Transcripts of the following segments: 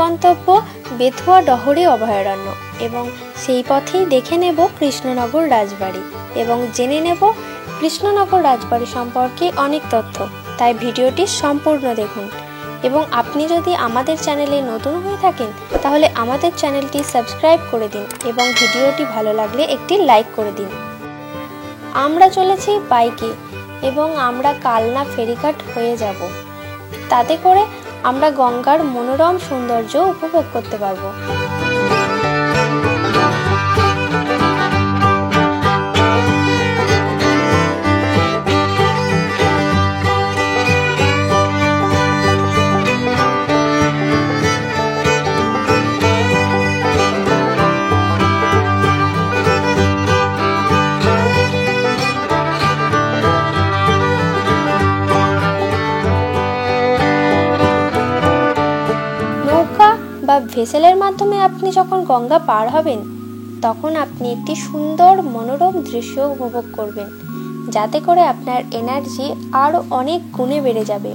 গন্তব্য বেথুয়া ডহরি অভয়ারণ্য এবং সেই পথেই দেখে নেব কৃষ্ণনগর রাজবাড়ি এবং জেনে নেব কৃষ্ণনগর রাজবাড়ি সম্পর্কে অনেক তথ্য। তাই ভিডিওটি সম্পূর্ণ দেখুন এবং আপনি যদি আমাদের চ্যানেলে নতুন হয়ে থাকেন তাহলে আমাদের চ্যানেলটি সাবস্ক্রাইব করে দিন এবং ভিডিওটি ভালো লাগলে একটি লাইক করে দিন। আমরা চলেছি বাইকে এবং আমরা কালনা ফেরিঘাট হয়ে যাব। তাতে করে আমরা গঙ্গার মনোরম সৌন্দর্য উপভোগ করতে পারবো। বা ভেসেলের মাধ্যমে আপনি যখন গঙ্গা পার হবেন তখন আপনি একটি সুন্দর মনোরম দৃশ্য উপভোগ করবেন, যাতে করে আপনার এনার্জি আরো অনেক গুণে বেড়ে যাবে।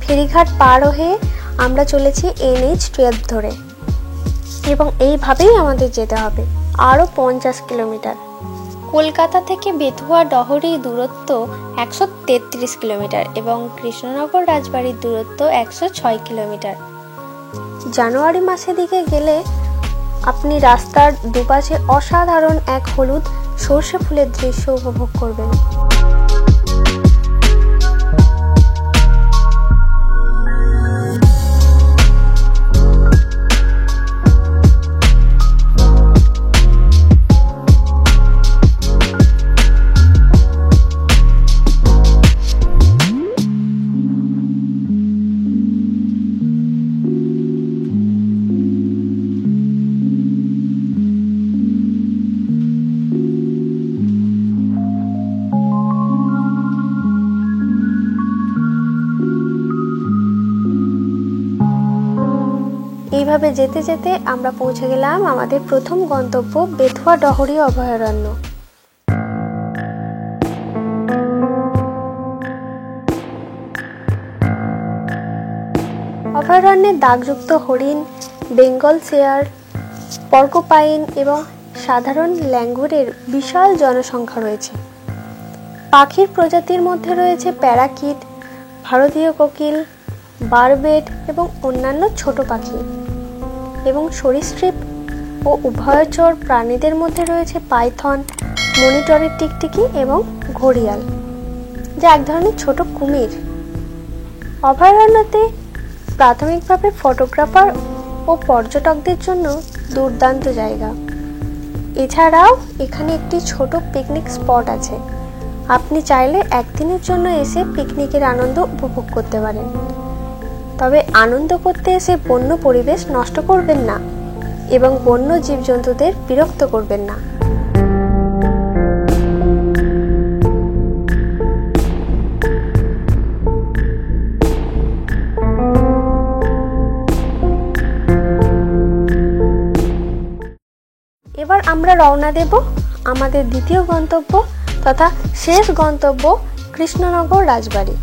ফেরিঘাট পার হয়ে আমরা চলেছি NH-12 ধরে এবং এইভাবেই আমাদের যেতে হবে আরও 50 কিলোমিটার। কলকাতা থেকে বেথুয়া ডহরির দূরত্ব 133 কিলোমিটার এবং কৃষ্ণনগর রাজবাড়ির দূরত্ব 106 কিলোমিটার। জানুয়ারি মাসের দিকে গেলে আপনি রাস্তার দুপাশে অসাধারণ এক হলুদ সর্ষে ফুলের দৃশ্য উপভোগ করবেন। এইভাবে যেতে যেতে আমরা পৌঁছে গেলাম আমাদের প্রথম গন্তব্য বেথুয়া ডহরি অভয়ারণ্য। অভয়ারণ্যে দাগযুক্ত হরিণ, বেঙ্গল শেয়ার, পর্কুপাইন এবং সাধারণ ল্যাঙ্গুরের বিশাল জনসংখ্যা রয়েছে। পাখির প্রজাতির মধ্যে রয়েছে প্যারাকিট, ভারতীয় কোকিল, বারবেট এবং অন্যান্য ছোট পাখি এবং সরীসৃপ ও উভয়চর প্রাণীদের মধ্যে রয়েছে পাইথন, মনিটরের টিকটিকি এবং ঘড়িয়াল, যা এক ধরনের ছোট কুমির। অভয়ারণ্যতে প্রাথমিকভাবে ফটোগ্রাফার ও পর্যটকদের জন্য দুর্দান্ত জায়গা। এছাড়াও এখানে একটি ছোট পিকনিক স্পট আছে। আপনি চাইলে একদিনের জন্য এসে পিকনিকের আনন্দ উপভোগ করতে পারেন, তবে আনন্দ করতে এসে বন্য পরিবেশ নষ্ট করবেন না এবং বন্য জীবজন্তুদের বিরক্ত করবেন না। এবার আমরা রওনা দেব আমাদের দ্বিতীয় গন্তব্য তথা শেষ গন্তব্য কৃষ্ণনগর রাজবাড়ি।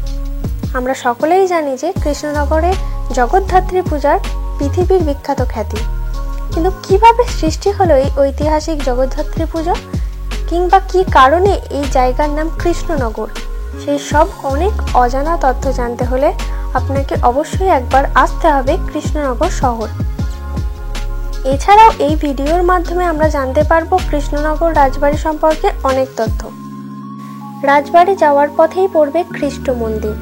আমরা সকলেই জানি যে কৃষ্ণনগরে জগদ্ধাত্রী পূজার পৃথিবীর বিখ্যাত খ্যাতি, কিন্তু কিভাবে সৃষ্টি হলো এই ঐতিহাসিক জগদ্ধাত্রী পুজো কিংবা কি কারণে এই জায়গার নাম কৃষ্ণনগর, সেই সব অনেক অজানা তথ্য জানতে হলে আপনাকে অবশ্যই একবার আসতে হবে কৃষ্ণনগর শহর। এছাড়াও এই ভিডিওর মাধ্যমে আমরা জানতে পারবো কৃষ্ণনগর রাজবাড়ি সম্পর্কে অনেক তথ্য। রাজবাড়ি যাওয়ার পথেই পড়বে খ্রিস্ট মন্দির।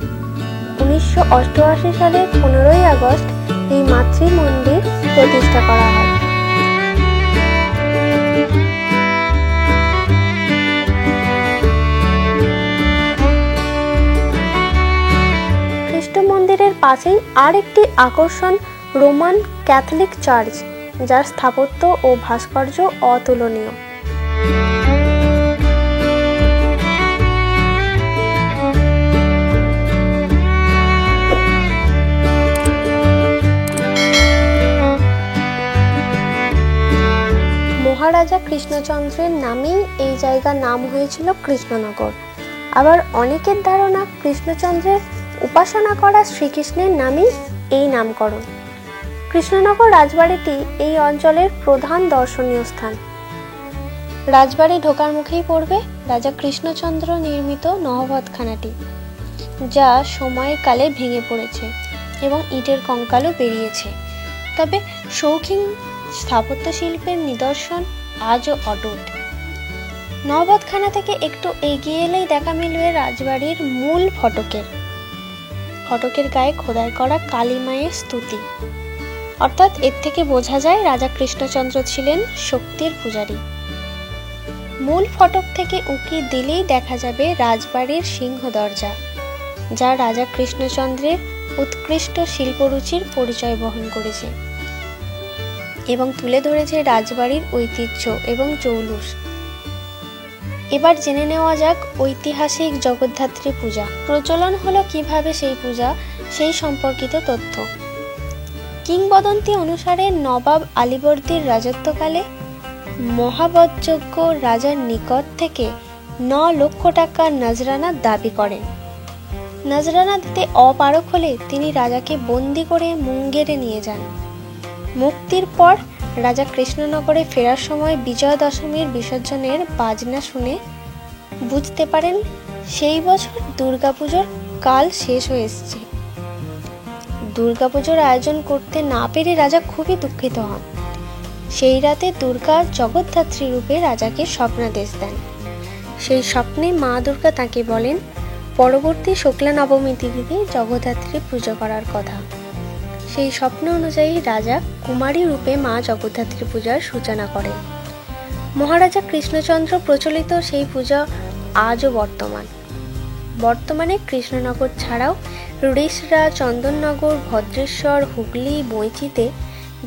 1988 সালের 15ই আগস্ট এই মাতৃ মন্দির প্রতিষ্ঠা করা হয়। খ্রিস্ট মন্দিরের পাশেই আরেকটি আকর্ষণ রোমান ক্যাথলিক চার্চ, যার স্থাপত্য ও ভাস্কর্য অতুলনীয়। মহারাজা কৃষ্ণচন্দ্রের নামেই এই জায়গার নাম হয়েছিল কৃষ্ণনগর। আবার অনেকের ধারণা কৃষ্ণচন্দ্রের উপাসনা করা শ্রীকৃষ্ণের নামেই এই নামকরণ। কৃষ্ণনগর রাজবাড়িটি এই অঞ্চলের প্রধান দর্শনীয় স্থান। রাজবাড়ি ঢোকার মুখেই পড়বে রাজা কৃষ্ণচন্দ্র নির্মিত নহবতখানাটি, যা সময়ের কালে ভেঙে পড়েছে এবং ইটের কঙ্কালও বেরিয়েছে। তবে শৌখিন স্থাপত্য শিল্পের নিদর্শন আজও অটুট। নহবতখানা থেকে একটু এগিয়ে এলেই দেখা মিলবে রাজবাড়ির মূল ফটকের গায়ে খোদাই করা কালী মায়ের স্তুতি। অর্থাৎ এর থেকে বোঝা যায় রাজা কৃষ্ণচন্দ্র ছিলেন শক্তির পূজারী। মূল ফটক থেকে উঁকি দিলেই দেখা যাবে রাজবাড়ির সিংহ দরজা, যা রাজা কৃষ্ণচন্দ্রের উৎকৃষ্ট শিল্পরুচির পরিচয় বহন করেছে এবং তুলে ধরেছে রাজবাড়ির ঐতিহ্য এবং জৌলুস। এবার জেনে নেওয়া যাক ঐতিহাসিক জগদ্ধাত্রী পূজা প্রচলন হলো কিভাবে সেই সম্পর্কিত তথ্য। কিংবদন্তি অনুসারে নবাব আলীবর্দীর রাজত্বকালে মহাবতযোগ্য রাজার নিকট থেকে 9 লক্ষ টাকা নজরানা দাবি করেন। নজরানা দিতে অপারগ হলে তিনি রাজাকে বন্দি করে মুঙ্গেরে নিয়ে যান। মুক্তির পর রাজা কৃষ্ণনগরে ফেরার সময় বিজয়া দশমীর বিসর্জনের বাজনা শুনে বুঝতে পারেন সেই বছর দুর্গাপুজোর কাল শেষ হয়ে এসেছে। দুর্গাপুজোর আয়োজন করতে না পেরে রাজা খুবই দুঃখিত হন। সেই রাতে দুর্গা জগদ্ধাত্রী রূপে রাজাকে স্বপ্নাদেশ দেন। সেই স্বপ্নে মা দুর্গা তাকে বলেন পরবর্তী শুক্লা নবমী তিথিতে জগদ্ধাত্রী পুজো করার কথা। সেই স্বপ্ন অনুযায়ী রাজা কুমারী রূপে মা জগদ্ধাত্রী পূজার সূচনা করেন। মহারাজা কৃষ্ণচন্দ্র প্রচলিত সেই পূজা আজও বর্তমানে কৃষ্ণনগর ছাড়াও রিষড়া, চন্দননগর, ভদ্রেশ্বর, হুগলি, বইচিতে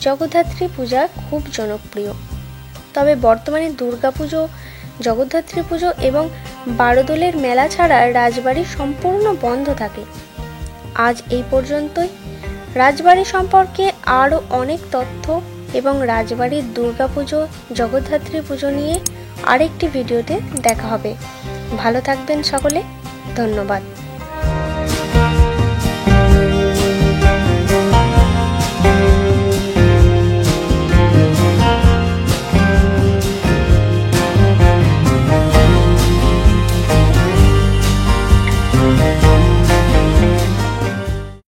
জগদ্ধাত্রী পূজা খুব জনপ্রিয়। তবে বর্তমানে দুর্গাপুজো, জগদ্ধাত্রী পুজো এবং বারোদোলের মেলা ছাড়া রাজবাড়ি সম্পূর্ণ বন্ধ থাকে। আজ এই পর্যন্তই। রাজবাড়ি সম্পর্কে আরও অনেক তথ্য এবং রাজবাড়ির দুর্গাপুজো, জগদ্ধাত্রী পুজো নিয়ে আরেকটি ভিডিওতে দেখা হবে। ভালো থাকবেন সকলে, ধন্যবাদ।